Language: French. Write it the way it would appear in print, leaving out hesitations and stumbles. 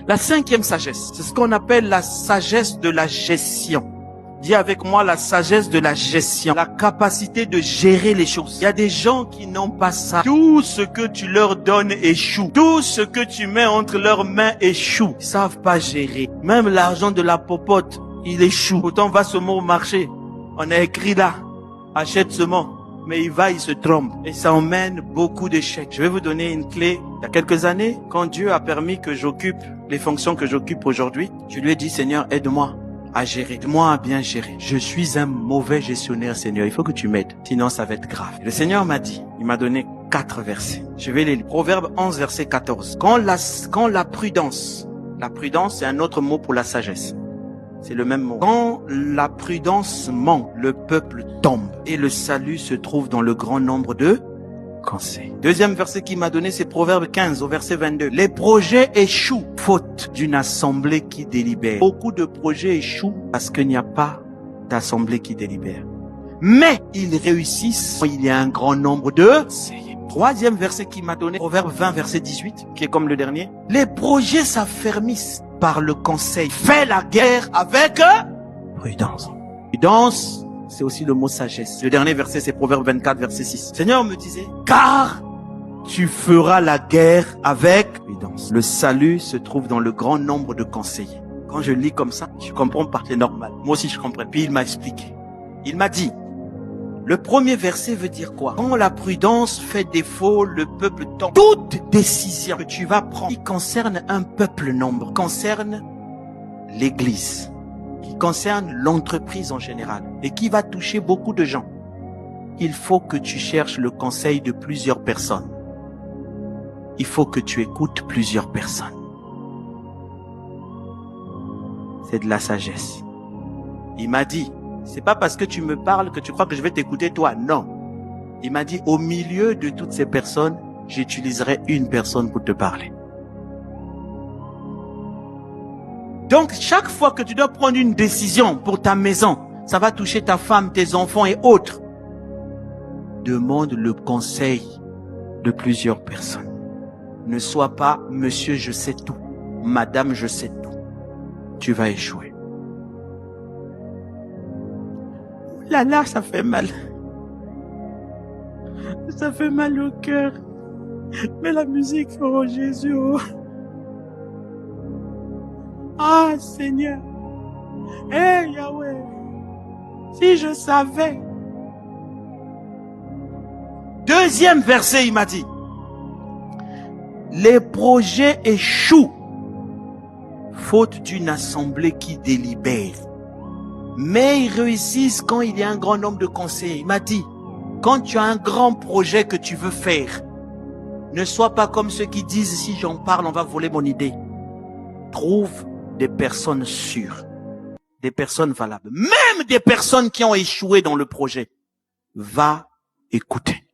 La cinquième sagesse, c'est ce qu'on appelle la sagesse de la gestion. Dis avec moi la sagesse de la gestion, la capacité de gérer les choses. Il y a des gens qui n'ont pas ça. Tout ce que tu leur donnes échoue. Tout ce que tu mets entre leurs mains échoue. Ils savent pas gérer. Même l'argent de la popote, il échoue. Pourtant, on va se mettre au marché. On a écrit là, achète seulement. Mais il se trompe. Et ça emmène beaucoup d'échecs. Je vais vous donner une clé. Il y a quelques années, quand Dieu a permis que j'occupe les fonctions que j'occupe aujourd'hui, je lui ai dit, Seigneur, aide-moi à gérer, aide-moi à bien gérer. Je suis un mauvais gestionnaire, Seigneur. Il faut que tu m'aides. Sinon, ça va être grave. Le Seigneur m'a dit, il m'a donné 4 versets. Je vais les lire. Proverbe 11, verset 14. Quand la prudence, c'est un autre mot pour la sagesse. C'est le même mot. Quand la prudence manque, le peuple tombe et le salut se trouve dans le grand nombre de conseils. Deuxième verset qu'il m'a donné, c'est Proverbe 15 au verset 22. Les projets échouent faute d'une assemblée qui délibère. Beaucoup de projets échouent parce qu'il n'y a pas d'assemblée qui délibère. Mais ils réussissent quand il y a un grand nombre de conseillers. Troisième verset qu'il m'a donné, Proverbe 20 verset 18, qui est comme le dernier. Les projets s'affermissent par le conseil. Fais la guerre avec prudence. Prudence, c'est aussi le mot sagesse. Le dernier verset, c'est Proverbe 24, verset 6. Seigneur me disait, car tu feras la guerre avec prudence. Le salut se trouve dans le grand nombre de conseillers. Quand je lis comme ça, je comprends pas, c'est normal. Moi aussi, je comprends. Puis il m'a expliqué. Il m'a dit, le premier verset veut dire quoi? Quand la prudence fait défaut, le peuple tombe. Toute décision que tu vas prendre qui concerne un peuple nombre, concerne l'église, qui concerne l'entreprise en général et qui va toucher beaucoup de gens, il faut que tu cherches le conseil de plusieurs personnes. Il faut que tu écoutes plusieurs personnes. C'est de la sagesse. Il m'a dit, c'est pas parce que tu me parles que tu crois que je vais t'écouter toi. Non. Il m'a dit, au milieu de toutes ces personnes, j'utiliserai une personne pour te parler. Donc, chaque fois que tu dois prendre une décision pour ta maison, ça va toucher ta femme, tes enfants et autres. Demande le conseil de plusieurs personnes. Ne sois pas, monsieur, je sais tout. Madame, je sais tout. Tu vas échouer. Là, ça fait mal. Ça fait mal au cœur. Mais la musique, oh Jésus, oh. Ah Seigneur. Hey Yahweh. Si je savais. Deuxième verset, il m'a dit. Les projets échouent faute d'une assemblée qui délibère. Mais ils réussissent quand il y a un grand nombre de conseillers. Il m'a dit, quand tu as un grand projet que tu veux faire, ne sois pas comme ceux qui disent, si j'en parle, on va voler mon idée. Trouve des personnes sûres, des personnes valables, même des personnes qui ont échoué dans le projet. Va écouter.